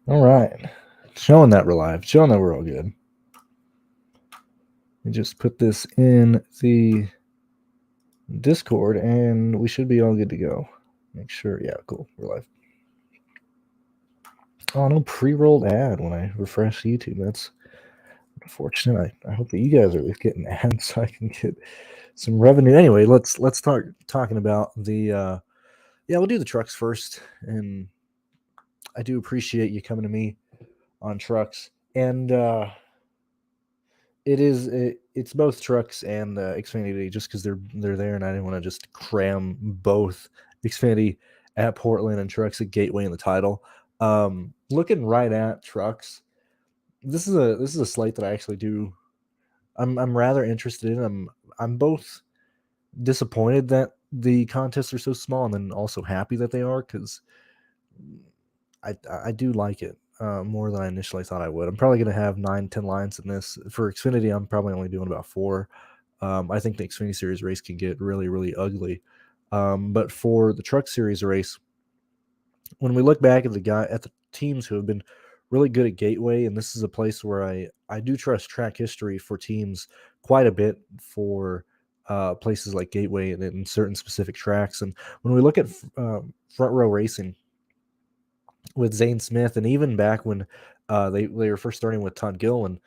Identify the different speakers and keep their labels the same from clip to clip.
Speaker 1: All right. Showing that we're live. Showing that we're all good. We just put this in the Discord and we should be all good to go. Make sure. Yeah, cool. We're live. Oh, no pre-rolled ad when I refresh YouTube. That's unfortunate. I hope that you guys are at least getting ads so I can get some revenue. Anyway, let's start talking about the we'll do the trucks first. And I do appreciate you coming to me on trucks. And it's both trucks and Xfinity just because they're there, and I didn't want to just cram both Xfinity at Portland and trucks at Gateway in the title. Looking right at trucks, this is a slate that I actually do. I'm rather interested in. I'm both disappointed that the contests are so small, and then also happy that they are because I do like it more than I initially thought I would. I'm probably going to have 9-10 lines in this. For Xfinity, I'm probably only doing about 4. I think the Xfinity Series race can get really, really ugly. But for the Truck Series race, when we look back at the teams who have been really good at Gateway, and this is a place where I do trust track history for teams quite a bit for places like Gateway and certain specific tracks. And when we look at front row racing with Zane Smith, and even back when they were first starting with Todd Gilliland,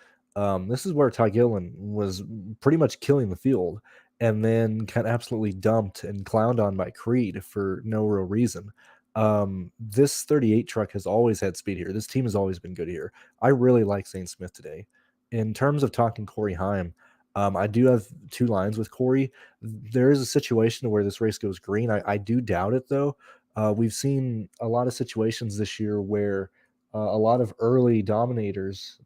Speaker 1: this is where Todd Gilliland was pretty much killing the field, and then kind of absolutely dumped and clowned on by Creed for no real reason. This 38 truck has always had speed here. This team has always been good here. I really like Zane Smith today. In terms of talking Corey Heim, I do have 2 lines with Corey. There is a situation where this race goes green. I do doubt it though. We've seen a lot of situations this year where a lot of early dominators,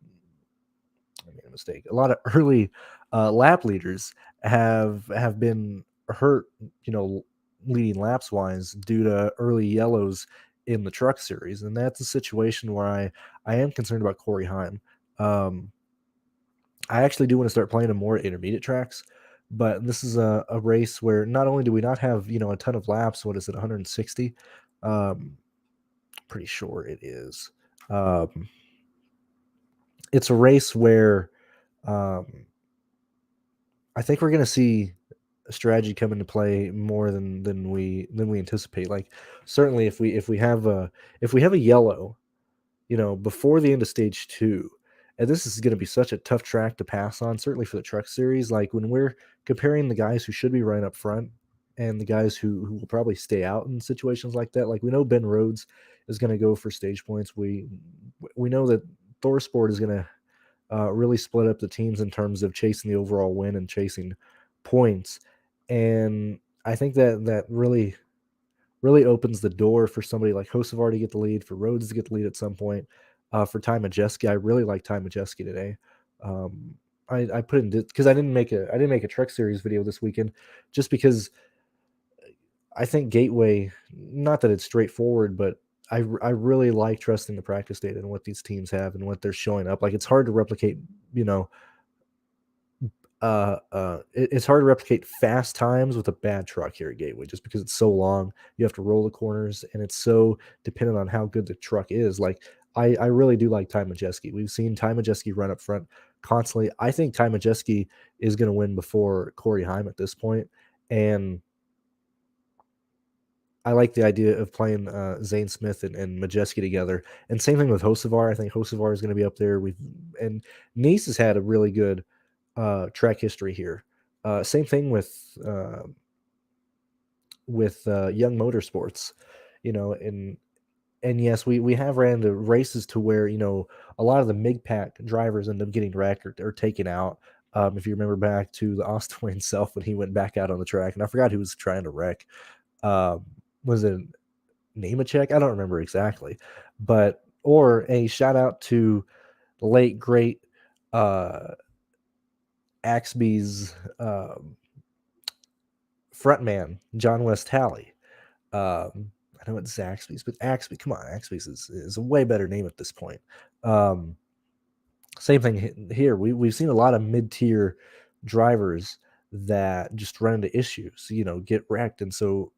Speaker 1: I made a mistake, a lot of early lap leaders have been hurt, leading laps wise due to early yellows in the truck series. And that's a situation where I am concerned about Corey Heim. Um, I actually do want to start playing him more at intermediate tracks, but this is a race where not only do we not have, a ton of laps, what is it, 160? Um, Pretty sure it is. Um, it's a race where um, I think we're going to see a strategy come into play more than we anticipate. Like certainly if we have a yellow, before the end of stage 2, and this is going to be such a tough track to pass on, certainly for the truck series. Like when we're comparing the guys who should be right up front and the guys who will probably stay out in situations like that, like we know Ben Rhodes is going to go for stage points. We know that Thorsport is going to really split up the teams in terms of chasing the overall win and chasing points. And I think that really opens the door for somebody like Hocevar to get the lead, for Rhodes to get the lead at some point. For Ty Majeski, I really like Ty Majeski today. I put in because I didn't make a Trek Series video this weekend, just because I think Gateway, not that it's straightforward, but I really like trusting the practice data and what these teams have and what they're showing up. Like it's hard to replicate, it's hard to replicate fast times with a bad truck here at Gateway just because it's so long. You have to roll the corners, and it's so dependent on how good the truck is. Like I really do like Ty Majeski. We've seen Ty Majeski run up front constantly. I think Ty Majeski is going to win before Corey Heim at this point, and I like the idea of playing Zane Smith and Majeski together. And same thing with Hocevar. I think Hocevar is going to be up there. And Nice has had a really good track history here. Same thing with Young Motorsports, and yes, we have ran into races to where a lot of the MIG pack drivers end up getting wrecked or taken out. If you remember back to the Austin Wayne Self when he went back out on the track, and I forgot who was trying to wreck. Um, was it Nemechek? I don't remember exactly, or a shout out to the late great Axby's frontman, John West Halley. I know it's Zaxby's, but Axby, come on, Axby's is a way better name at this point. Same thing here. We've seen a lot of mid-tier drivers that just run into issues, get wrecked. And so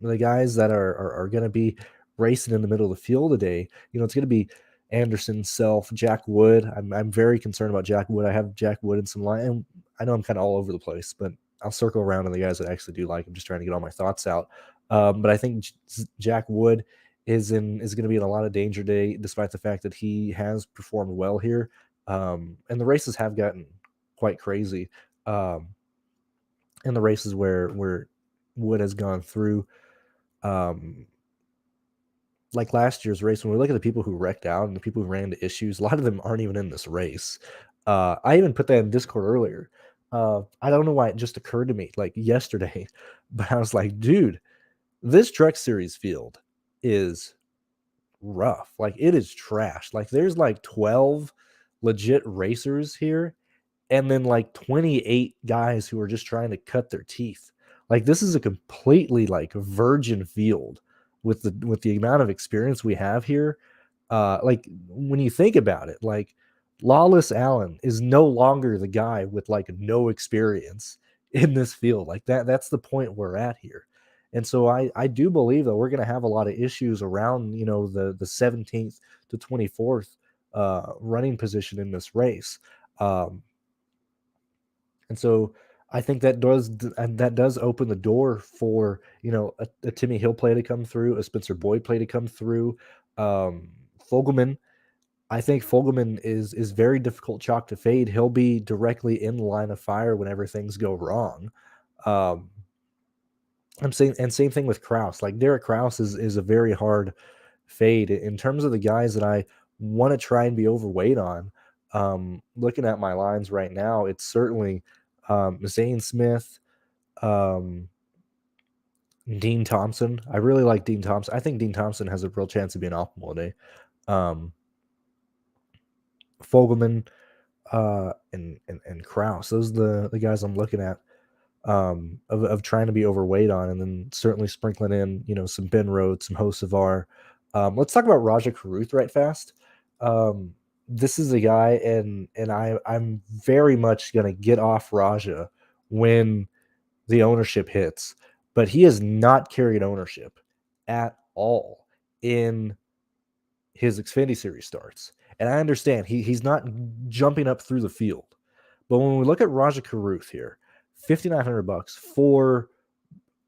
Speaker 1: the guys that are going to be racing in the middle of the field today, it's going to be Anderson, Self, Jack Wood. I'm very concerned about Jack Wood. I have Jack Wood in some line, and I know I'm kind of all over the place, but I'll circle around on the guys that I actually do like. I'm just trying to get all my thoughts out. But I think Jack Wood is going to be in a lot of danger today, despite the fact that he has performed well here. And the races have gotten quite crazy. In the races where Wood has gone through, like last year's race, when we look at the people who wrecked out and the people who ran into issues, a lot of them aren't even in this race. I even put that in Discord earlier. I don't know why it just occurred to me like yesterday, but I was like, dude, this Truck Series field is rough. Like, it is trash. Like, there's like 12 legit racers here, and then like 28 guys who are just trying to cut their teeth. Like, this is a completely like virgin field with the amount of experience we have here. Like, when you think about it, like, Lawless Allen is no longer the guy with like no experience in this field. Like, that's the point we're at here. And so I do believe that we're going to have a lot of issues around, the 17th to 24th running position in this race. And so I think that does open the door for, a Timmy Hill play to come through, a Spencer Boyd play to come through. Fogelman, I think Fogelman is very difficult chalk to fade. He'll be directly in the line of fire whenever things go wrong. I'm saying, and same thing with Kraus. Like, Derek Kraus is a very hard fade in terms of the guys that I want to try and be overweight on. Looking at my lines right now, it's certainly Zane Smith, Dean Thompson. I really like Dean Thompson. I think Dean Thompson has a real chance of being optimal today. Fogelman, and Kraus. Those are the guys I'm looking at, of trying to be overweight on, and then certainly sprinkling in, some Ben Rhodes, some Hocevar. Let's talk about Rajah Caruth right fast. This is a guy, and I'm very much gonna get off Rajah when the ownership hits, but he has not carried ownership at all in his Xfinity Series starts. And I understand he's not jumping up through the field. But when we look at Rajah Caruth here, $5,900 for,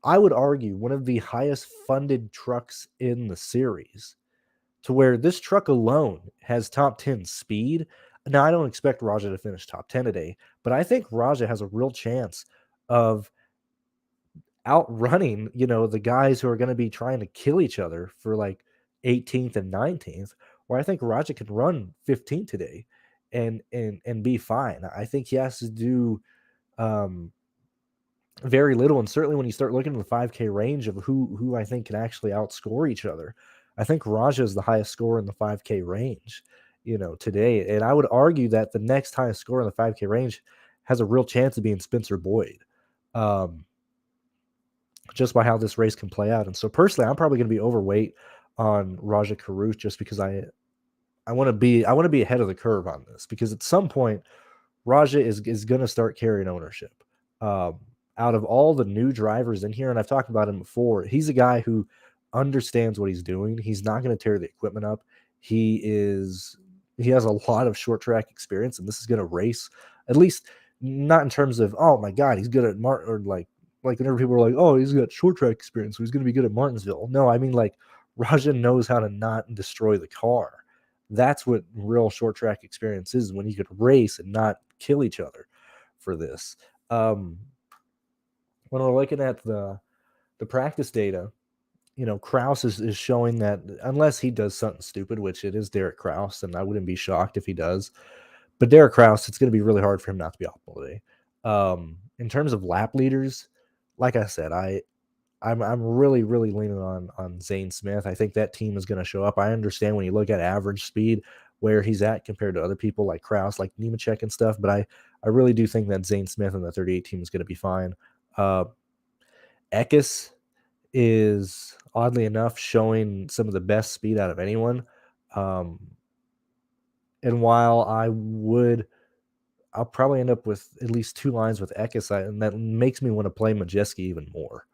Speaker 1: I would argue, one of the highest funded trucks in the series, to where this truck alone has top 10 speed. Now, I don't expect Rajah to finish top 10 today, but I think Rajah has a real chance of outrunning, the guys who are going to be trying to kill each other for like 18th and 19th, where I think Rajah can run 15th today and be fine. I think he has to do very little, and certainly when you start looking at the 5K range of who I think can actually outscore each other, I think Rajah is the highest scorer in the 5K range, today. And I would argue that the next highest scorer in the 5K range has a real chance of being Spencer Boyd. Just by how this race can play out. And so personally, I'm probably going to be overweight on Rajah Caruth just because I want to be ahead of the curve on this, because at some point Rajah is going to start carrying ownership. Out of all the new drivers in here, and I've talked about him before, he's a guy who understands what he's doing. He's not going to tear the equipment up. He has a lot of short track experience, and this is going to race, at least not in terms of, oh my God, he's good at Martin, or like whenever people are like, oh, he's got short track experience, so he's going to be good at Martinsville. No, I mean, like, Rajah knows how to not destroy the car. That's what real short track experience is, when you could race and not kill each other for this. When we're looking at the practice data, Kraus is showing that, unless he does something stupid, which it is Derek Kraus, and I wouldn't be shocked if he does. But Derek Kraus, it's going to be really hard for him not to be optimal today. In terms of lap leaders, like I said, I'm really, really leaning on Zane Smith. I think that team is going to show up. I understand when you look at average speed where he's at compared to other people like Kraus, like Nemechek and stuff, but I really do think that Zane Smith and the 38 team is going to be fine. Eckes is, oddly enough, showing some of the best speed out of anyone. And while I'll probably end up with at least 2 lines with Eckes, and that makes me want to play Majeski even more,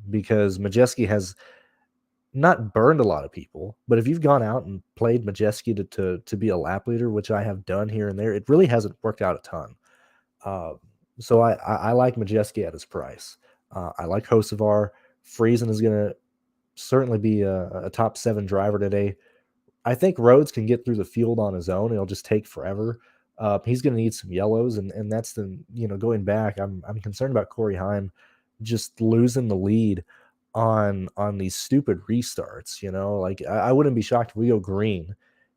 Speaker 1: because Majeski has not burned a lot of people, but if you've gone out and played Majeski to be a lap leader, which I have done here and there, it really hasn't worked out a ton. So I like Majeski at his price. I like Hocevar. Friesen is going to certainly be a top 7 driver today. I think Rhodes can get through the field on his own. It'll just take forever. He's going to need some yellows, and that's the going back. I'm concerned about Corey Heim just losing the lead on these stupid restarts. Like I wouldn't be shocked if we go green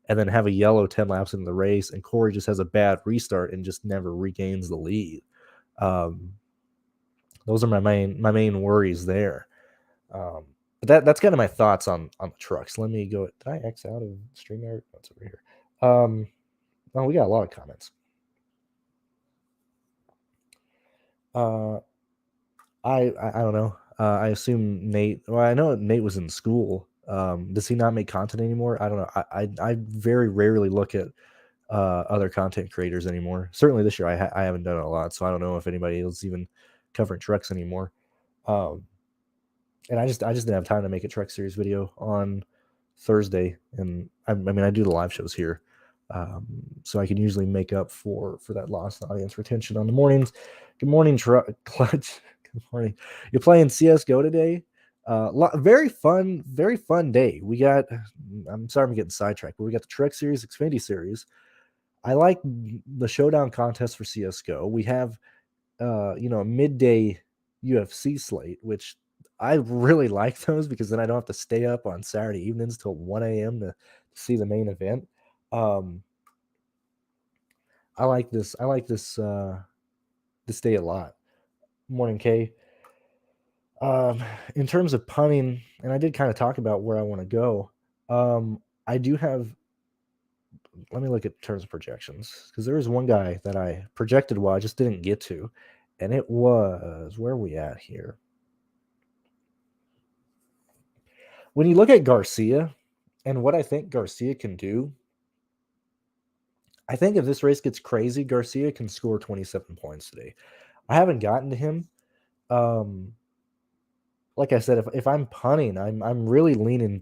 Speaker 1: and then have a yellow 10 laps in the race, and Corey just has a bad restart and just never regains the lead. Those are my main worries there. But that's kind of my thoughts on the trucks. Let me go. Did I X out of StreamYard? That's over here. Oh, we got a lot of comments. I don't know. I assume Nate. Well, I know Nate was in school. Does he not make content anymore? I don't know. I very rarely look at other content creators anymore. Certainly this year I haven't done it a lot, so I don't know if anybody is even covering trucks anymore. And I just didn't have time to make a truck series video on Thursday, and I mean I do the live shows here, so I can usually make up for that lost audience retention on the mornings. Good morning, truck clutch. Good morning. You're playing CS:GO today. Very fun day. We got. I'm sorry I'm getting sidetracked, but we got the truck series, Xfinity Series. I like the showdown contest for CS:GO. We have, a midday UFC slate, which I really like those because then I don't have to stay up on Saturday evenings till 1 a.m. to see the main event. I like this this day a lot. Morning, Kay. In terms of punting, and I did kind of talk about where I want to go. I do have. Let me look at terms of projections because there is one guy that I projected well, I just didn't get to, and it was where are we at here? When you look at Garcia and what I think Garcia can do, I think if this race gets crazy, Garcia can score 27 points today. I haven't gotten to him. Like I said, if I'm punting, I'm really leaning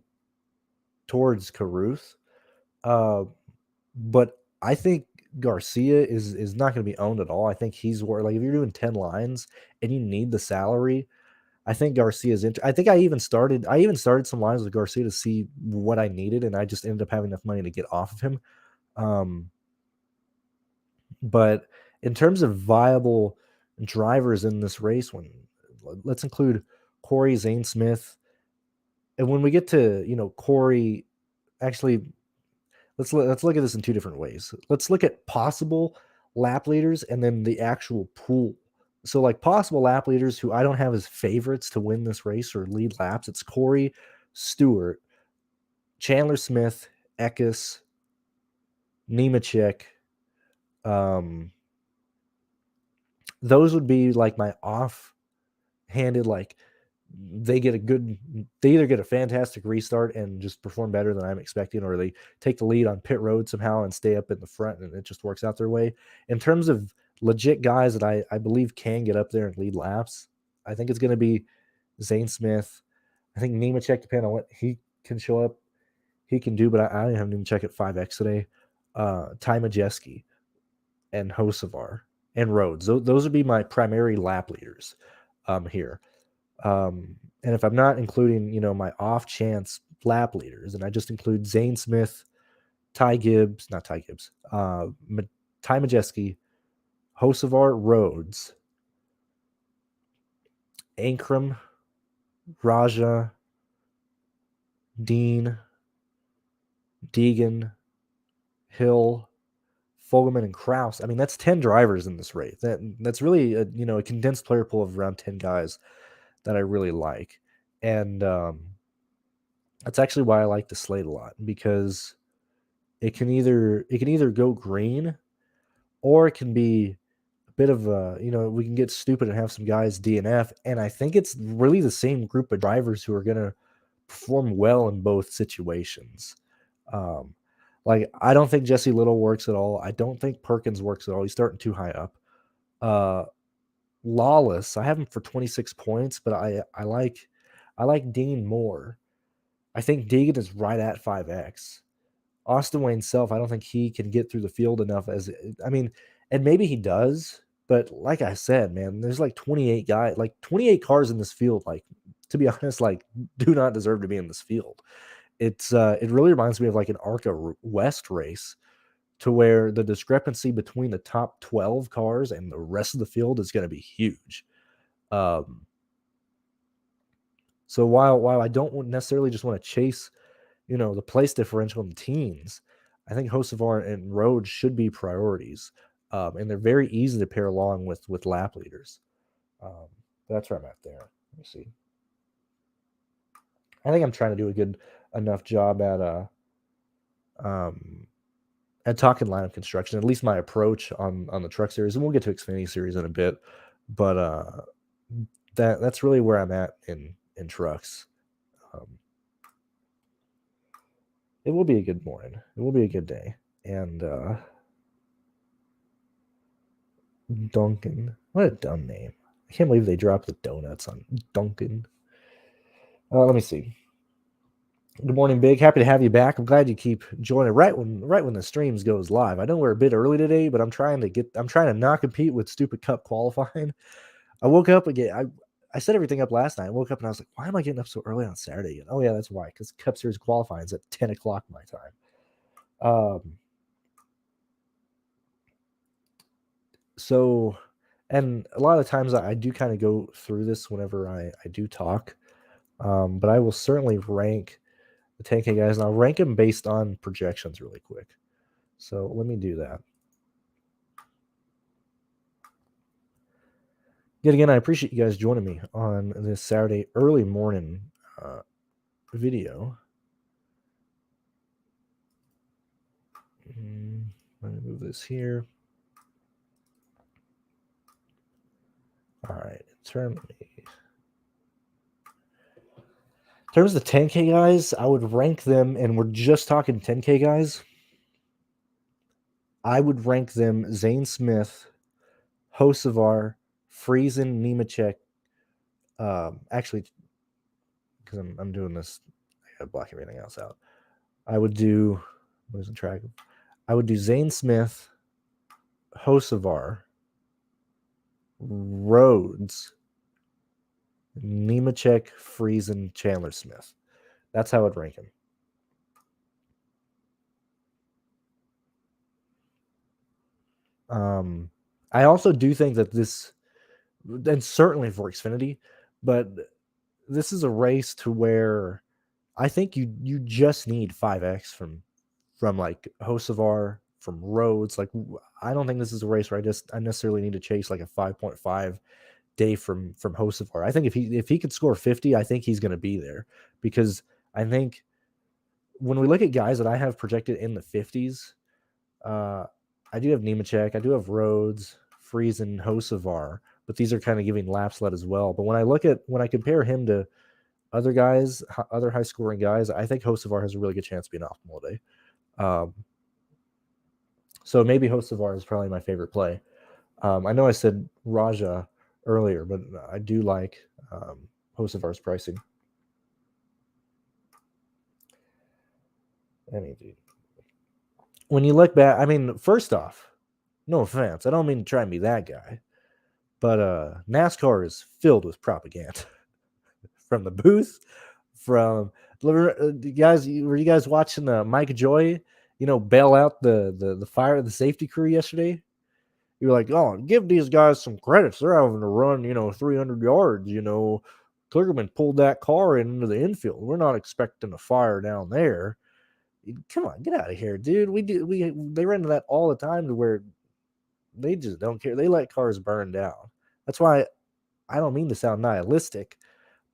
Speaker 1: towards Caruth. But I think Garcia is not going to be owned at all. I think he's worth, like, if you're doing 10 lines and you need the salary, I think Garcia's I think I even started some lines with Garcia to see what I needed, and I just ended up having enough money to get off of him. But in terms of viable drivers in this race, let's include Corey, Zane Smith, and when we get to Corey, actually, let's look at this in two different ways. Let's look at possible lap leaders and then the actual pool. So, like, possible lap leaders who I don't have as favorites to win this race or lead laps, it's Corey, Stewart, Chandler Smith, Eckes, Nemechek. Those would be like my off-handed, like, they either get a fantastic restart and just perform better than I'm expecting, or they take the lead on pit road somehow and stay up in the front and it just works out their way. In terms of legit guys that I believe can get up there and lead laps, I think it's going to be Zane Smith. I think Nemechek, depending on what he can show up, he can do, but I didn't have Nemechek at 5X today. Ty Majeski and Hocevar and Rhodes. Those would be my primary lap leaders here. And if I'm not including, my off chance lap leaders, and I just include Zane Smith, Ty Majeski, Hocevar, Rhodes, Ankrum, Raja, Dean, Deegan, Hill, Fogelman, and Kraus. I mean, that's 10 drivers in this race. That's really a condensed player pool of around 10 guys that I really like. And that's actually why I like the slate a lot, because it can either go green, or it can be a bit of a, we can get stupid and have some guys DNF. And I think it's really the same group of drivers who are going to perform well in both situations. Like, I don't think Jesse Little works at all. I don't think Perkins works at all. He's starting too high up. Lawless, I have him for 26 points, but I like Dean more. I think Deegan is right at 5x. Austin Wayne Self, I don't think he can get through the field enough and maybe he does, but like I said, man, there's like 28 guys, like 28 cars in this field, like, to be honest, like, do not deserve to be in this field. It really reminds me of like an ARCA West race, to where the discrepancy between the top 12 cars and the rest of the field is going to be huge. So while I don't necessarily just want to chase, the place differential in the teens, I think Hocevar and Rhodes should be priorities, and they're very easy to pair along with lap leaders. That's where I'm at there. Let me see. I think I'm trying to do a good enough job at talking lineup construction. At least my approach on the Truck Series, and we'll get to Xfinity Series in a bit, but that's really where I'm at in trucks. It will be a good morning. It will be a good day. And Duncan. What a dumb name. I can't believe they dropped the donuts on Duncan. Let me see. Good morning, Big. Happy to have you back. I'm glad you keep joining right when the streams goes live. I know we're a bit early today, but I'm trying to not compete with stupid Cup qualifying. I woke up again. I set everything up last night. I woke up and I was like, why am I getting up so early on Saturday? And, oh yeah, that's why, because Cup Series qualifying is at 10 o'clock my time. So, and a lot of times I do kind of go through this whenever I do talk, but I will certainly rank the 10K guys, and I'll rank them based on projections really quick. So let me do that. Yet again, I appreciate you guys joining me on this Saturday early morning video. Let me move this here. All right, in terms of the 10K guys, I would rank them, and we're just talking 10K guys. I would rank them Zane Smith, Hocevar, Friesen, Nemechek. Actually, because I'm doing this, I gotta block everything else out. I would do, losing track. I would do Zane Smith, Hocevar, Rhodes, Nemechek, Friesen, Chandler Smith. That's how I'd rank him. I also do think that this, and certainly for Xfinity, but this is a race to where I think you just need 5x from like Hocevar, from Rhodes. Like, I don't think this is a race where I necessarily need to chase like a 5.5 day from Hocevar. I think if he could score 50, I think he's going to be there, because I think when we look at guys that I have projected in the 50s, I do have Nemechek, I do have Rhodes, Friesen, Hocevar, but these are kind of giving laps led as well. But when I compare him to other guys, other high scoring guys, I think Hocevar has a really good chance to be an optimal day. So maybe Hocevar is probably my favorite play. I know I said Raja earlier, but I do like Hocevar's pricing. When you look back, I mean, first off, no offense, I don't mean to try and be that guy, but NASCAR is filled with propaganda from the booth, from guys. Were you guys watching Mike Joy, bail out the fire of the safety crew yesterday? You're like, oh, give these guys some credits. They're having to run, 300 yards. Kligerman pulled that car into the infield. We're not expecting a fire down there. Come on, get out of here, dude. They run into that all the time, to where they just don't care. They let cars burn down. That's why I don't mean to sound nihilistic,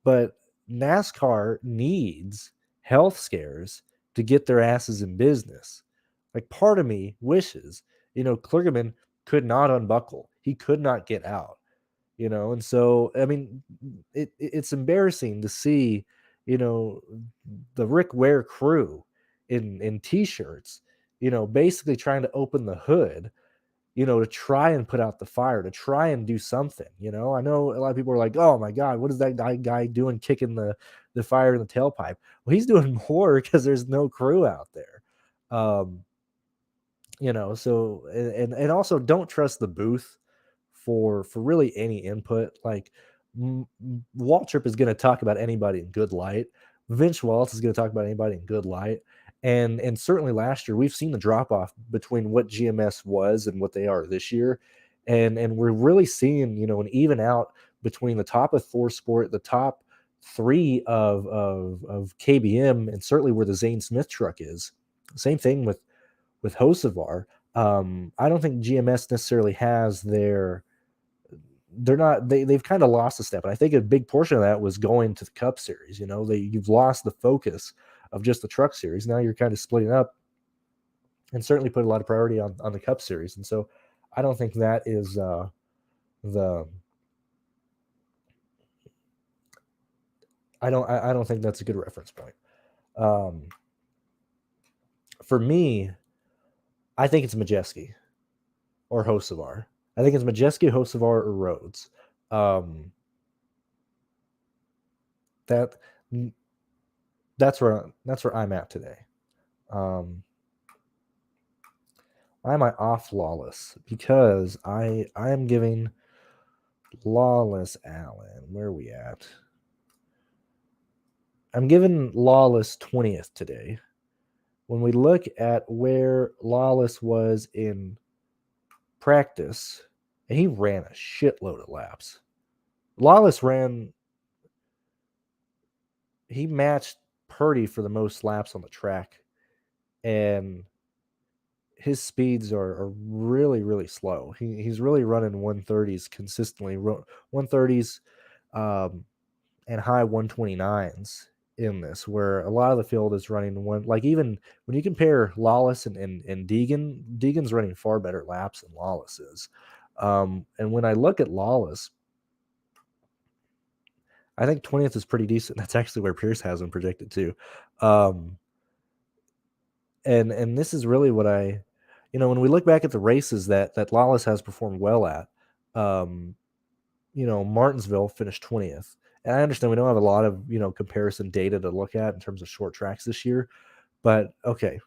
Speaker 1: but NASCAR needs health scares to get their asses in business. Like, part of me wishes, Kligerman could not unbuckle. He could not get out, and so, I mean, it's embarrassing to see, the Rick Ware crew in t-shirts, basically trying to open the hood to try and put out the fire, to try and do something. I know a lot of people are like, "Oh my God, what is that guy doing, kicking the fire in the tailpipe?" Well, he's doing more because there's no crew out there. Um, so and also don't trust the booth for really any input. Like Waltrip is going to talk about anybody in good light. Vince Wallace is going to talk about anybody in good light. And certainly last year we've seen the drop off between what GMS was and what they are this year. And we're really seeing, an even out between the top of Thor Sport, the top three of KBM, and certainly where the Zane Smith truck is. Same thing with Hocevar. I don't think GMS necessarily has they're not they've kind of lost a step. And I think a big portion of that was going to the Cup Series. You've lost the focus of just the Truck Series. Now you're kind of splitting up, and certainly put a lot of priority on the Cup Series. And so I don't think that is the I don't think that's a good reference point. For me, I think it's Majeski or Hocevar. I think it's Majeski, Hocevar, or Rhodes. That that's where I'm at today. Why am I off Lawless? Because I am giving Lawless Allen. Where are we at? I'm giving Lawless 20th today. When we look at where Lawless was in practice, and he ran a shitload of laps. Lawless he matched Purdy for the most laps on the track, and his speeds are really, really slow. He's really running 130s consistently, 130s and high 129s in this, where a lot of the field is running one. Like, even when you compare Lawless and Deegan's running far better laps than Lawless is. And when I look at Lawless, I think 20th is pretty decent. That's actually where Pearce has him projected too. And this is really what when we look back at the races that Lawless has performed well at, Martinsville finished 20th. And I understand we don't have a lot of, comparison data to look at in terms of short tracks this year, but okay,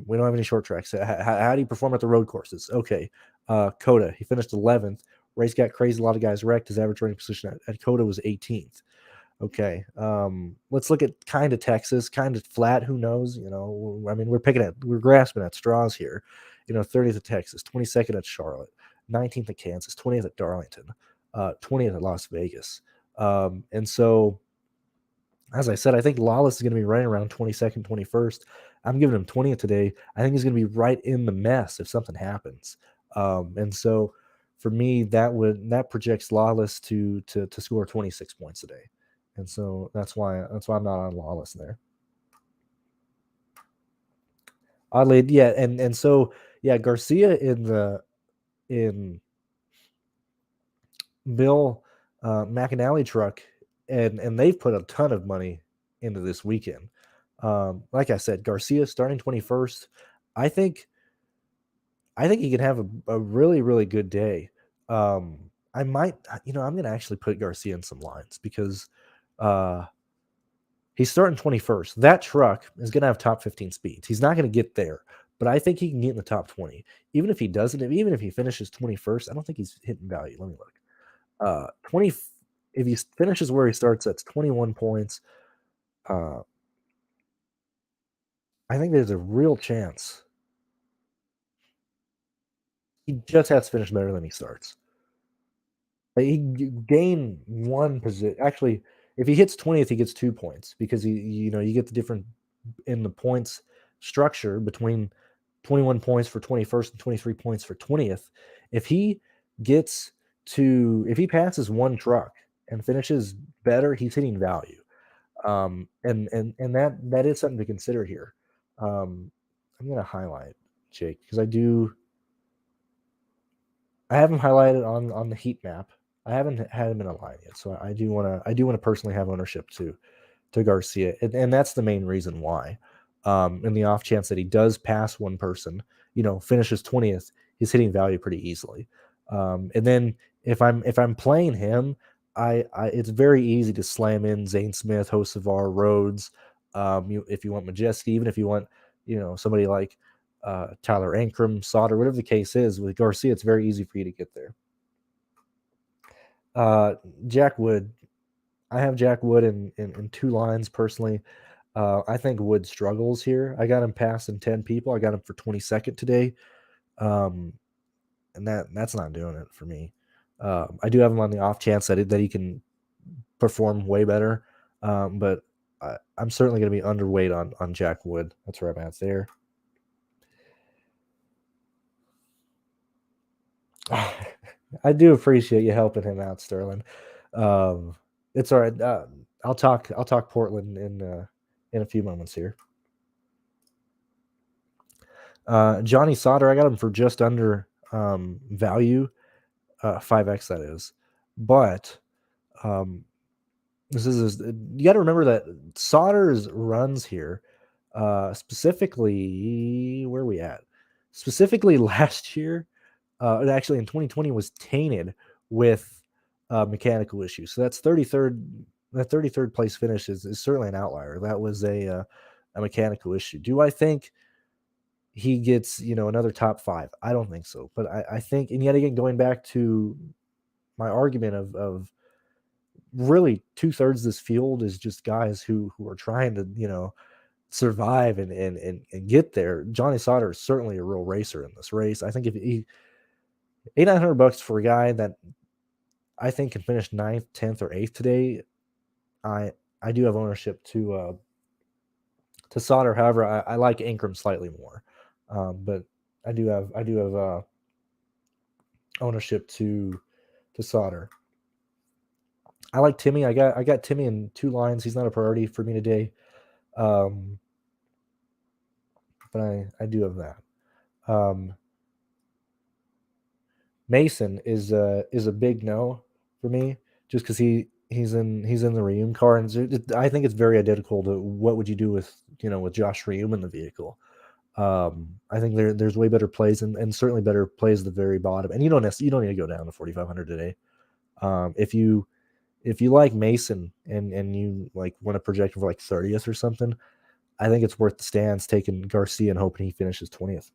Speaker 1: we don't have any short tracks. How do you perform at the road courses? Okay. Coda, he finished 11th. Race got crazy. A lot of guys wrecked. His average running position at Coda was 18th. Okay. Let's look at kind of Texas, kind of flat. Who knows? We're grasping at straws here. 30th at Texas, 22nd at Charlotte, 19th at Kansas, 20th at Darlington, 20th at Las Vegas. And so, as I said, I think Lawless is going to be running around 22nd, 21st. I'm giving him 20th today. I think he's going to be right in the mess if something happens. And so, for me, that projects Lawless to score 26 points today. And so that's why I'm not on Lawless there. Oddly, yeah, and so yeah, Garcia in Bill McAnally truck, and they've put a ton of money into this weekend. Like I said, Garcia starting 21st. I think he can have a really, really good day. I might, I'm going to actually put Garcia in some lines because he's starting 21st. That truck is going to have top 15 speeds. He's not going to get there, but I think he can get in the top 20. Even if he doesn't, even if he finishes 21st, I don't think he's hitting value. Let me look. 20. If he finishes where he starts, that's 21 points. I think there's a real chance he just has to finish better than he starts. He gain one position. Actually, if he hits 20th, he gets 2 points because you get the difference in the points structure between 21 points for 21st and 23 points for 20th. If he passes one truck and finishes better, he's hitting value. And that is something to consider here. I'm going to highlight Jake because I have him highlighted on the heat map. I haven't had him in a line yet, so I do want to personally have ownership to Garcia, and that's the main reason why. In the off chance that he does pass one person, finishes 20th, he's hitting value pretty easily. And then if I'm playing him, it's very easy to slam in Zane Smith, Hocevar, Rhodes. If you want Majeski, even if you want somebody like Tyler Ankrum, Sauter, whatever the case is with Garcia, it's very easy for you to get there. Jack Wood, I have Jack Wood in 2 lines personally. I think Wood struggles here. I got him passing 10 people. I got him for 22nd today. And that's not doing it for me. I do have him on the off chance that he can perform way better. But I'm certainly going to be underweight on Jack Wood. That's where I'm at there. I do appreciate you helping him out, Sterling. It's all right. I'll talk Portland in a few moments here. Johnny Sauter, I got him for just under value, 5x that is. But this is you got to remember that Sauter's runs here, specifically where are we at? Specifically last year, actually in 2020 was tainted with mechanical issues. So that's 33rd. That 33rd place finish is certainly an outlier. That was a mechanical issue. Do I think he gets another top 5? I don't think so. But I think, and yet again, going back to my argument of really 2/3 of this field is just guys who are trying to survive and get there. Johnny Sauter is certainly a real racer in this race. I think if he $8,900 for a guy that I think can finish 9th, 10th, or 8th today, I do have ownership to Sauter. However, I like Ankrum slightly more, but I do have ownership to Sauter. I like Timmy. I got Timmy in 2 lines. He's not a priority for me today, but I do have that. Mason is a big no for me, just because he's in the Reum car, and I think it's very identical to what would you do with Josh Reum in the vehicle. I think there's way better plays and certainly better plays at the very bottom, and you don't need to go down to 4,500 today. If you like Mason and you like want to project for like 30th or something, I think it's worth the stance taking Garcia and hoping he finishes 20th.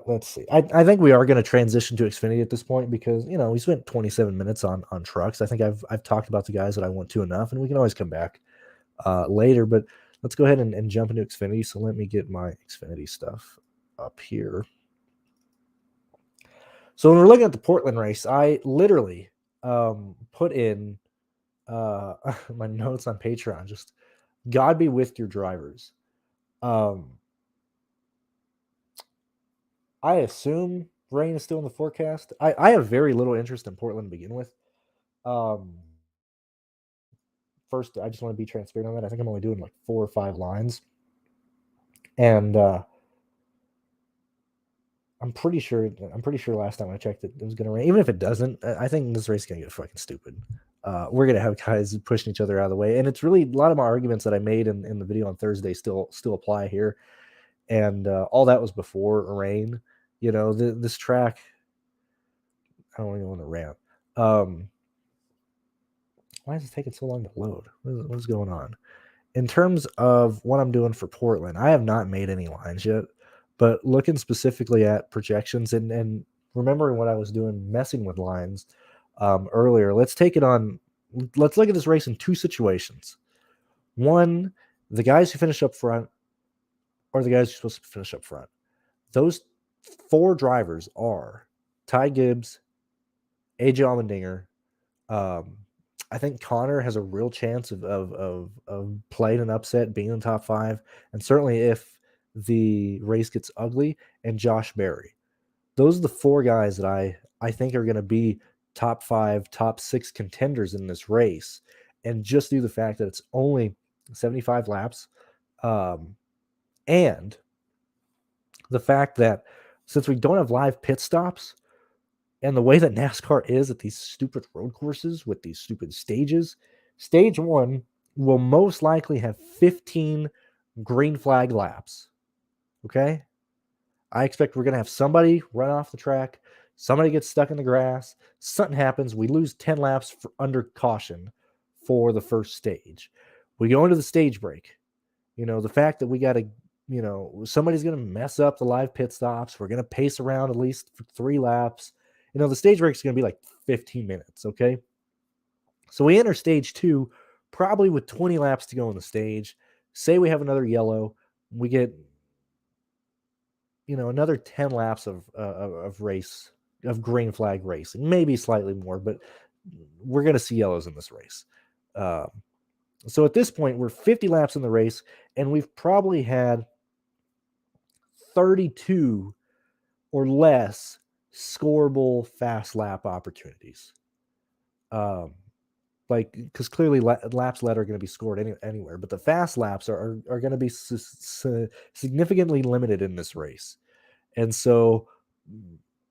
Speaker 1: Let's see. I think we are going to transition to Xfinity at this point because we spent 27 minutes on trucks. I think I've talked about the guys that I want to enough, and we can always come back later. But let's go ahead and jump into Xfinity. So let me get my Xfinity stuff up here. So when we're looking at the Portland race, I literally put in my notes on Patreon. Just God be with your drivers. I assume rain is still in the forecast. I have very little interest in Portland to begin with. First, I just want to be transparent on that. I think I'm only doing like 4 or 5 lines. And I'm pretty sure last time I checked it was going to rain. Even if it doesn't, I think this race is going to get fucking stupid. We're going to have guys pushing each other out of the way. And it's really a lot of my arguments that I made in the video on Thursday still apply here. And all that was before rain. This track, I don't even want to rant. Why is it taking so long to load? What's going on? In terms of what I'm doing for Portland, I have not made any lines yet, but looking specifically at projections and remembering what I was doing, messing with lines earlier, let's look at this race in 2 situations. One, the guys who finish up front are the guys who are supposed to finish up front. Those 4 drivers are Ty Gibbs, AJ Allmendinger. I think Connor has a real chance of playing an upset, being in the top 5, and certainly if the race gets ugly, and Josh Berry. Those are the 4 guys that I think are going to be top 5, top 6 contenders in this race. And just due to the fact that it's only 75 laps, and the fact that since we don't have live pit stops, and the way that NASCAR is at these stupid road courses with these stupid stages, stage 1 will most likely have 15 green flag laps. Okay. I expect we're going to have somebody run off the track. Somebody gets stuck in the grass. Something happens. We lose 10 laps under caution for the first stage. We go into the stage break. The fact that we got to, somebody's going to mess up the live pit stops. We're going to pace around at least for 3 laps. The stage break is going to be like 15 minutes. Okay. So we enter stage 2 probably with 20 laps to go on the stage. Say we have another yellow. We get another 10 laps of race, of green flag racing, maybe slightly more, but we're going to see yellows in this race. Um, so at this point, we're 50 laps in the race, and we've probably had 32 or less scoreable fast lap opportunities. Because clearly laps led are going to be scored anywhere, but the fast laps are going to be significantly limited in this race. And so,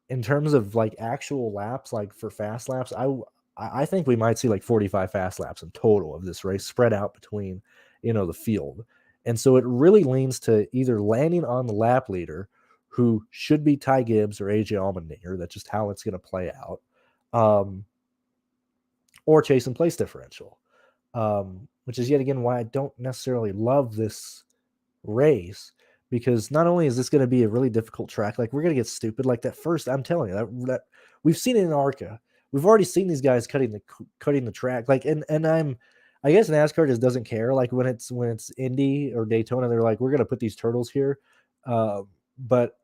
Speaker 1: in terms of like actual laps, like for fast laps, I think we might see like 45 fast laps in total of this race spread out between, the field. And so it really leans to either landing on the lap leader, who should be Ty Gibbs or AJ Allmendinger. That's just how it's going to play out. Or chasing place differential, which is yet again why I don't necessarily love this race, because not only is this going to be a really difficult track, like we're going to get stupid. Like that first, I'm telling you that we've seen it in ARCA. We've already seen these guys cutting the track. Like, and I guess NASCAR just doesn't care. Like when it's Indy or Daytona, they're like, we're going to put these turtles here, but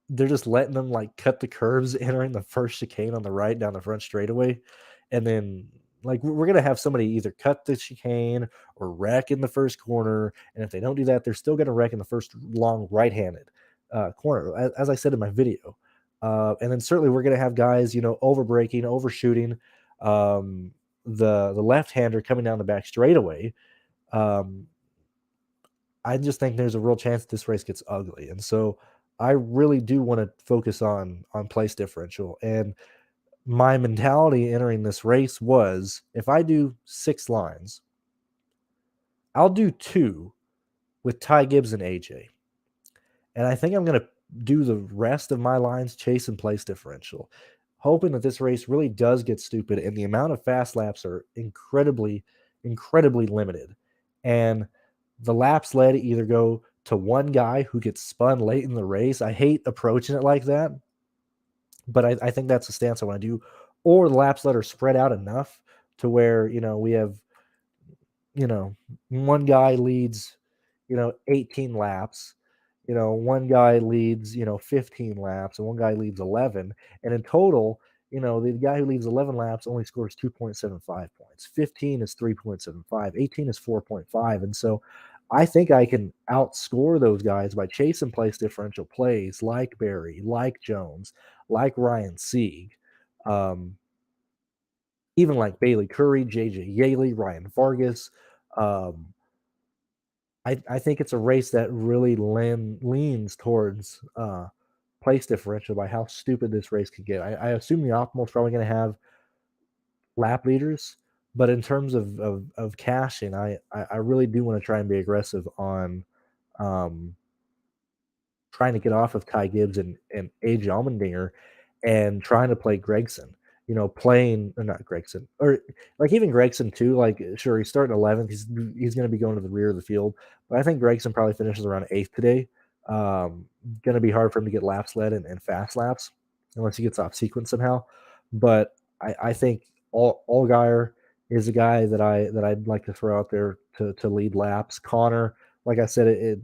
Speaker 1: they're just letting them like cut the curves entering the first chicane on the right down the front straightaway. And then like we're going to have somebody either cut the chicane or wreck in the first corner. And if they don't do that, they're still going to wreck in the first long right-handed corner, as I said in my video. And then certainly we're going to have guys, over braking, overshooting, the left-hander coming down the back straightaway. I just think there's a real chance this race gets ugly. And so I really do want to focus on place differential. And my mentality entering this race was, if I do 6 lines, I'll do 2 with Ty Gibbs and AJ. And I think I'm going to do the rest of my lines chase and place differential, hoping that this race really does get stupid and the amount of fast laps are incredibly, incredibly limited. And the laps led either go to one guy who gets spun late in the race. I hate approaching it like that, but I think that's the stance I want to do. Or the laps led are spread out enough to where, we have, one guy leads, 18 laps, one guy leads, 15 laps, and one guy leads 11. And in total, the guy who leads 11 laps only scores 2.75 points. 15 is 3.75. 18 is 4.5. And so I think I can outscore those guys by chasing place differential plays like Barry, like Jones, like Ryan Sieg, um, even like Bailey Curry, JJ Yaley, Ryan Vargas. Um, I think it's a race that really leans towards place differential by how stupid this race could get. I assume the optimal is probably going to have lap leaders, but in terms of cashing, I really do want to try and be aggressive on um, trying to get off of Ty Gibbs and AJ Allmendinger and trying to play Gregson. Playing or not Gregson, or like even Gregson too. Like, sure, he's starting 11th. He's going to be going to the rear of the field, but I think Gregson probably finishes around 8th today. Going to be hard for him to get laps led and fast laps unless he gets off sequence somehow. But I think Allgaier is a guy that I'd like to throw out there to lead laps. Connor, like I said,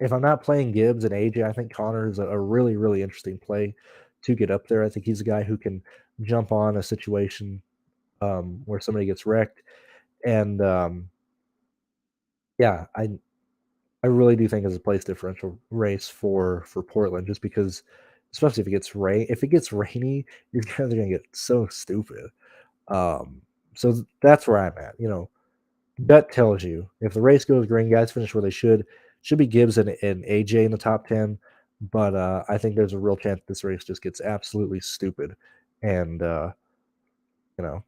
Speaker 1: if I'm not playing Gibbs and AJ, I think Connor is a really, really interesting play to get up there. I think he's a guy who can jump on a situation where somebody gets wrecked. And yeah, I really do think it's a place differential race for Portland, just because, especially if it gets rainy, these guys are gonna get so stupid. So that's where I'm at. Gut tells you if the race goes green, guys finish where they should be Gibbs and AJ in the top 10. But I think there's a real chance this race just gets absolutely stupid. And you know,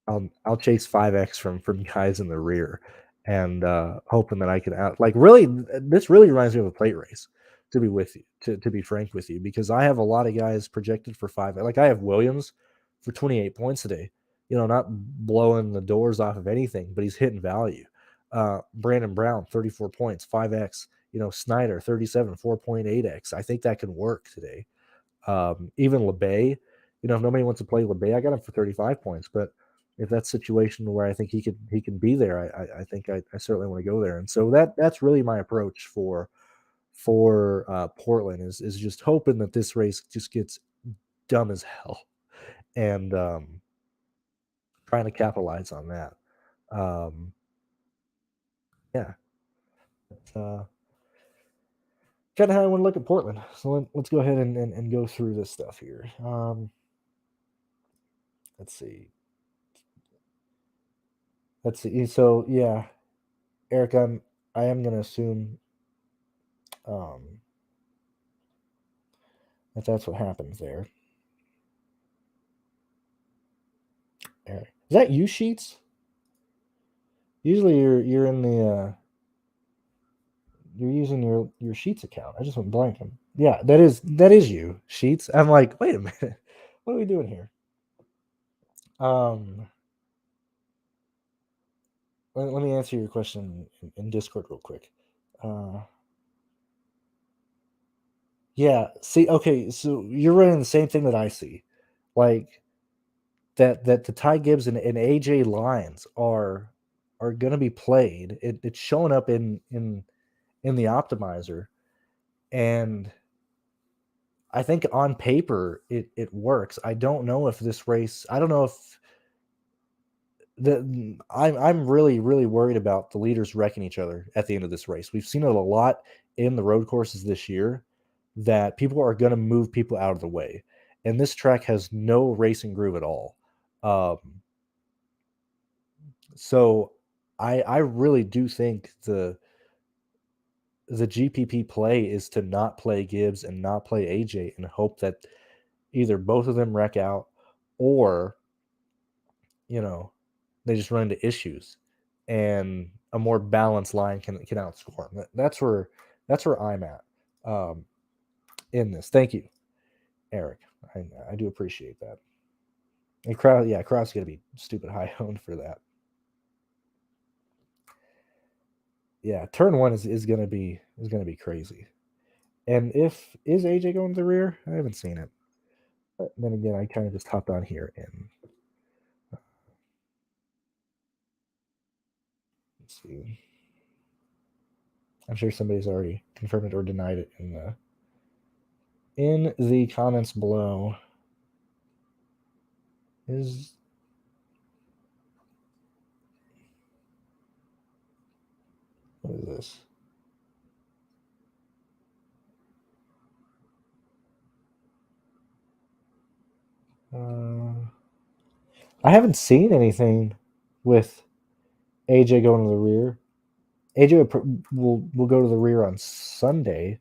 Speaker 1: I'll chase 5x from guys in the rear. and hoping that I can really. This really reminds me of a plate race. To be with you, to be frank with you, because I have a lot of guys projected for 5. Like I have Williams for 28 points today. Not blowing the doors off of anything, but he's hitting value. Brandon Brown, 34 points, 5x. Snyder, 37, 4.8x. I think that can work today. Even LeBay, if nobody wants to play LeBay, I got him for 35 points. But if that's a situation where I think he can be there, I think I certainly want to go there. And so that's really my approach for Portland is just hoping that this race just gets dumb as hell, and trying to capitalize on that. Um, yeah, that's kind of how I want to look at Portland. So let's go ahead and go through this stuff here. Let's see. So yeah, Eric, I am gonna assume um, that's what happens there. Eric, is that you sheets? Usually you're in the you're using your Sheets account. I just went blank. Yeah, that is you, Sheets. I'm like, wait a minute, what are we doing here? Let me answer your question in Discord real quick. Yeah, see, okay, so you're running the same thing that I see, like that the Ty Gibbs and AJ lines are going to be played. It's showing up in the optimizer, and I think on paper it works. I don't know if this race. I don't know if I'm really worried about the leaders wrecking each other at the end of this race. We've seen it a lot in the road courses this year that people are going to move people out of the way, and this track has no racing groove at all. Um, so I really do think the GPP play is to not play Gibbs and not play AJ and hope that either both of them wreck out or they just run into issues and a more balanced line can outscore them. That's where I'm at in this. Thank you, Eric. I do appreciate that. And Crowd's gonna be stupid high owned for that. Yeah, turn one is gonna be crazy. And is AJ going to the rear? I haven't seen it. But then again, I kind of just hopped on here and let's see. I'm sure somebody's already confirmed it or denied it in the comments below. Is what is this? I haven't seen anything with AJ going to the rear. AJ will go to the rear on Sunday,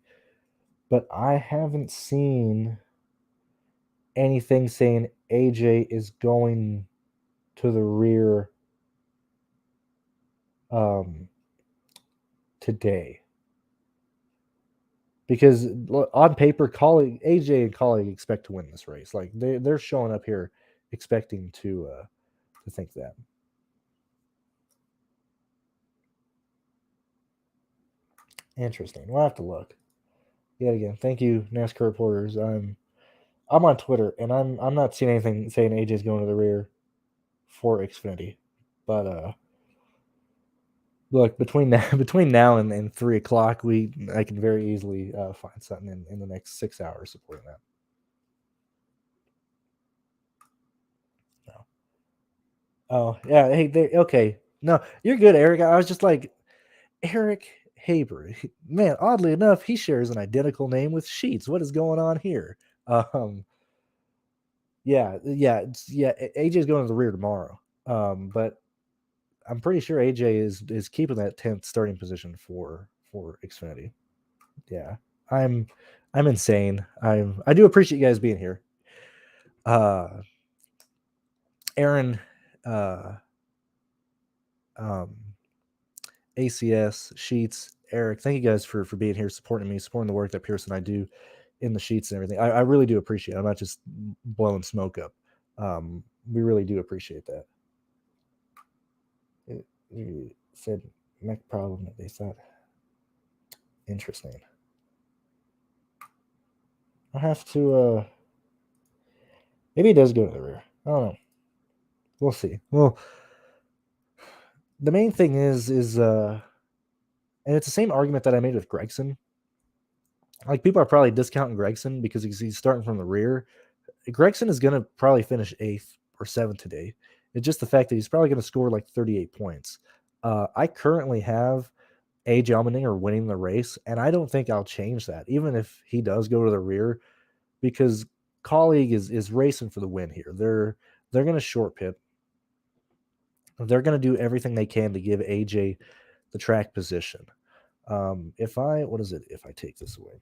Speaker 1: but I haven't seen anything saying AJ is going to the rear today. Because on paper, AJ and Colleague expect to win this race. Like they're showing up here expecting to think that. Interesting. We'll have to look. Yet again, thank you, NASCAR reporters. I'm on Twitter and I'm not seeing anything saying AJ's going to the rear for Xfinity. But look, between now and 3 o'clock, I can very easily find something in the next 6 hours supporting that. No. Oh yeah, hey, okay. No, you're good, Eric. I was just like Eric Haber. Man, oddly enough, he shares an identical name with Sheets. What is going on here? Yeah. AJ's going to the rear tomorrow. But I'm pretty sure AJ is keeping that 10th starting position for Xfinity. Yeah. I'm insane. I do appreciate you guys being here. Aaron um ACS, Sheets, Eric, thank you guys for being here, supporting me, supporting the work that Pearce and I do in the sheets and everything. I really do appreciate it. I'm not just blowing smoke up. We really do appreciate that. You said mech problem that they thought interesting. I have to maybe it does go to the rear. I don't know. We'll see. Well, the main thing is and it's the same argument that I made with Gregson. Like, people are probably discounting Gregson because he's starting from the rear. Gregson is going to probably finish 8th or 7th today. It's just the fact that he's probably going to score like 38 points. I currently have AJ Allmendinger winning the race, and I don't think I'll change that, even if he does go to the rear, because Colleague is racing for the win here. They're going to short pit. They're going to do everything they can to give AJ the track position. If I take this away?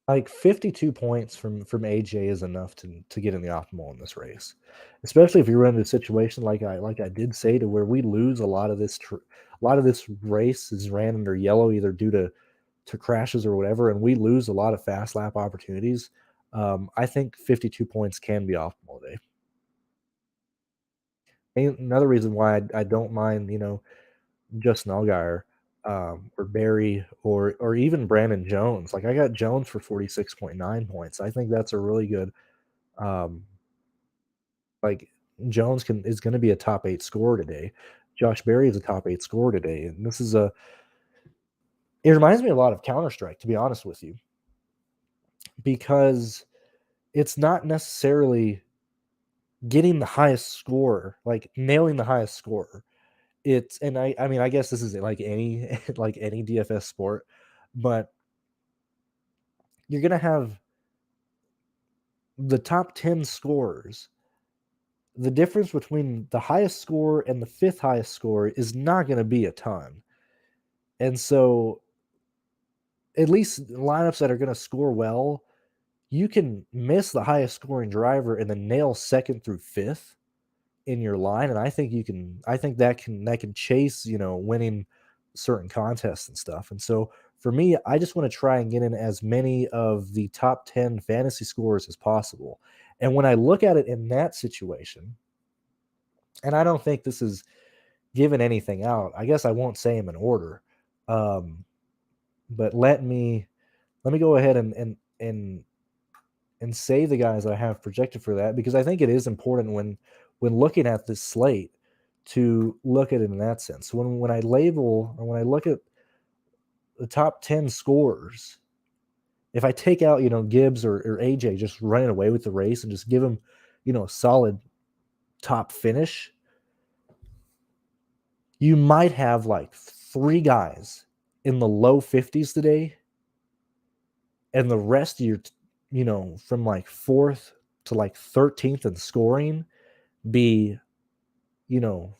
Speaker 1: Like 52 points from AJ is enough to get in the optimal in this race, especially if you run into a situation like I did say, to where we lose a lot of this. A lot of this race is ran under yellow, either due to crashes or whatever, and we lose a lot of fast lap opportunities. I think 52 points can be optimal today. And another reason why I don't mind, Justin Allgaier, or Barry, or even Brandon Jones. Like, I got Jones for 46.9 points. I think that's a really good, um, like, Jones is going to be a top 8 scorer today. Josh Berry is a top 8 scorer today, and it reminds me a lot of Counter Strike, to be honest with you, because it's not necessarily getting the highest score, like nailing the highest score. It's and I mean, I guess this is like any like any DFS sport, but you're gonna have the top 10 scorers. The difference between the highest score and the 5th highest score is not going to be a ton. And so, at least lineups that are going to score well, you can miss the highest scoring driver and then nail 2nd through 5th in your line. And I think that can chase, winning certain contests and stuff. And so, for me, I just want to try and get in as many of the top 10 fantasy scores as possible. And when I look at it in that situation, and I don't think this is giving anything out, I guess I won't say them in order. But let me go ahead and say the guys I have projected for that, because I think it is important when looking at this slate to look at it in that sense. When I label, or when I look at the top 10 scores, if I take out, Gibbs or AJ just running away with the race and just give them, a solid top finish, you might have like 3 guys in the low 50s today, and the rest of your, from like 4th to like 13th in scoring, be,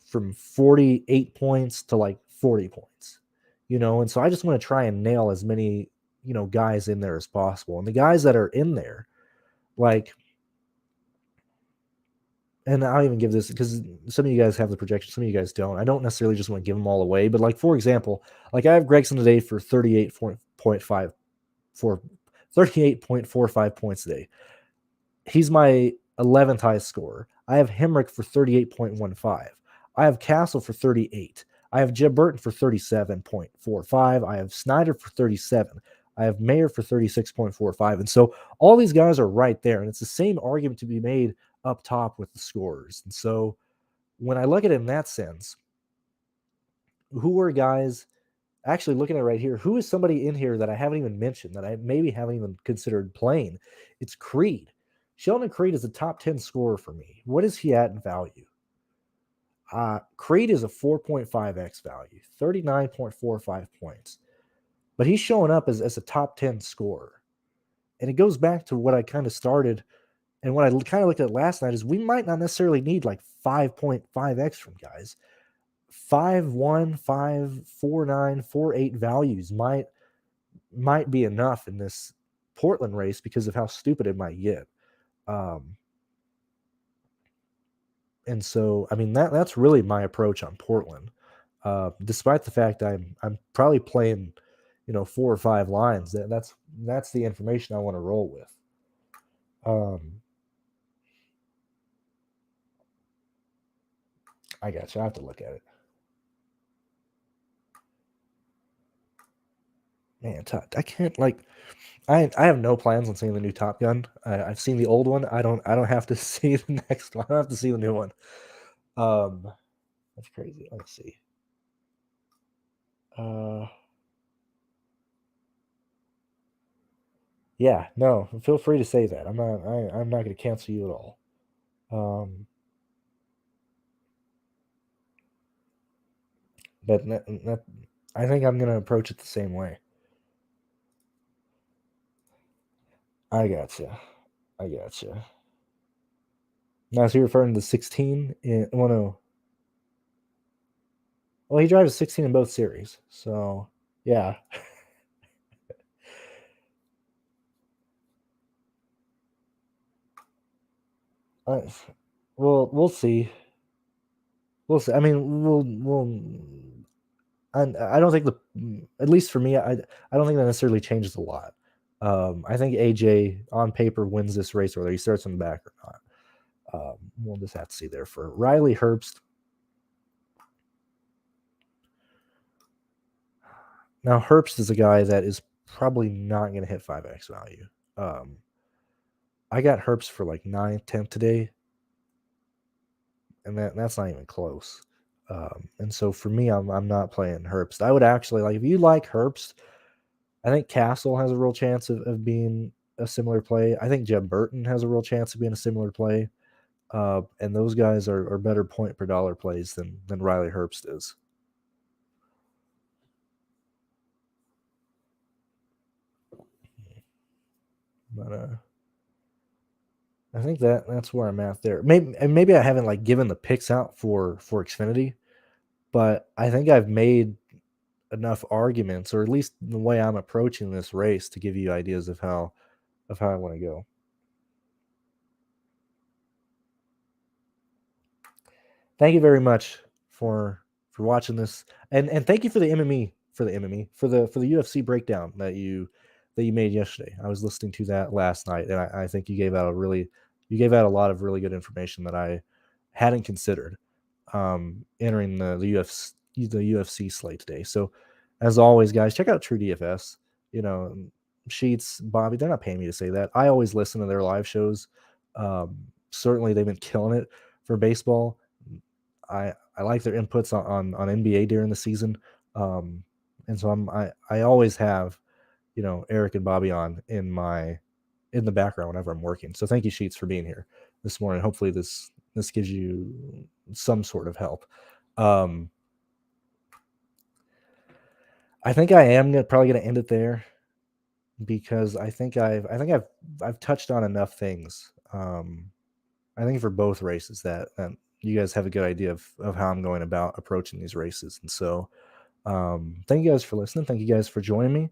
Speaker 1: from 48 points to like 40 points, and so I just want to try and nail as many, guys in there as possible. And the guys that are in there, like, and I'll even give this, because some of you guys have the projection, some of you guys don't. I don't necessarily just want to give them all away, but like, for example, like, I have Gregson today for 38.5 for 38.45 points today. He's my 11th highest scorer. I have Hemrick for 38.15. I have Castle for 38. I have Jeb Burton for 37.45. I have Snyder for 37. I have Mayer for 36.45. And so all these guys are right there. And it's the same argument to be made up top with the scorers. And so when I look at it in that sense, who are guys actually looking at right here? Who is somebody in here that I haven't even mentioned, that I maybe haven't even considered playing? It's Creed. Sheldon Crate is a top 10 scorer for me. What is he at in value? Crate is a 4.5x value, 39.45 points. But he's showing up as a top 10 scorer. And it goes back to what I kind of started, and what I kind of looked at last night, is we might not necessarily need like 5.5x from guys. 5.1, 5.49, 4.8 values might be enough in this Portland race because of how stupid it might get. And so, I mean, that's really my approach on Portland. Despite the fact I'm probably playing, 4 or 5 lines. That's the information I want to roll with. I got you. I have to look at it. Man, I can't I have no plans on seeing the new Top Gun. I've seen the old one. I don't have to see the next one. I don't have to see the new one. That's crazy. Let's see. Yeah, no, feel free to say that. I'm not going to cancel you at all. But I think I'm going to approach it the same way. I gotcha. Now, so you're referring to 16 in, well, no. Well, he drives 16 in both series, so yeah. Well, we'll see. We'll see. I mean, I don't think at least for me, I don't think that necessarily changes a lot. I think AJ on paper wins this race, whether he starts in the back or not. We'll just have to see there for Riley Herbst. Now, Herbst is a guy that is probably not going to hit 5x value. I got Herbst for like 9th, 10th today, and that's not even close. And so for me, I'm not playing Herbst. I would actually if you like Herbst, I think Castle has a real chance of being a similar play. I think Jeb Burton has a real chance of being a similar play. And those guys are better point per dollar plays than Riley Herbst is. But I think that's where I'm at there. Maybe I haven't given the picks out for Xfinity, but I think I've made enough arguments, or at least the way I'm approaching this race, to give you ideas of how I want to go. Thank you very much for watching this, and thank you for the MME for the UFC breakdown that you made yesterday. I was listening to that last night, and I think you gave out a lot of really good information that I hadn't considered entering the UFC slate today. So, as always, guys, check out True DFS. Sheets, Bobby, they're not paying me to say that. I always listen to their live shows. Certainly, they've been killing it for baseball. I like their inputs on NBA during the season, and so I always have Eric and Bobby on in the background whenever I'm working. So thank you, Sheets, for being here this morning. Hopefully this gives you some sort of help. I think I am probably going to end it there, because I think I've touched on enough things. I think for both races that you guys have a good idea of how I'm going about approaching these races. And so thank you guys for listening. Thank you guys for joining me.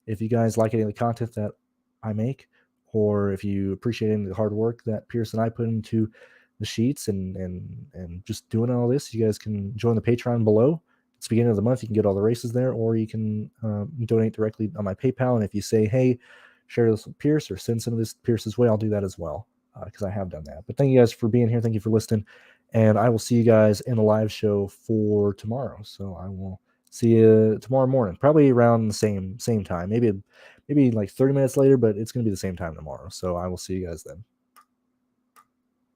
Speaker 1: If you guys like any of the content that I make, or if you appreciate any of the hard work that Pearce and I put into the sheets and just doing all this, you guys can join the Patreon below. It's the beginning of the month. You can get all the races there, or you can donate directly on my PayPal. And if you say, hey, share this with Pearce or send some of this Pearce's way, I'll do that as well, because I have done that. But thank you guys for being here. Thank you for listening. And I will see you guys in the live show for tomorrow. So I will see you tomorrow morning, probably around the same time, maybe like 30 minutes later, but it's going to be the same time tomorrow. So I will see you guys then.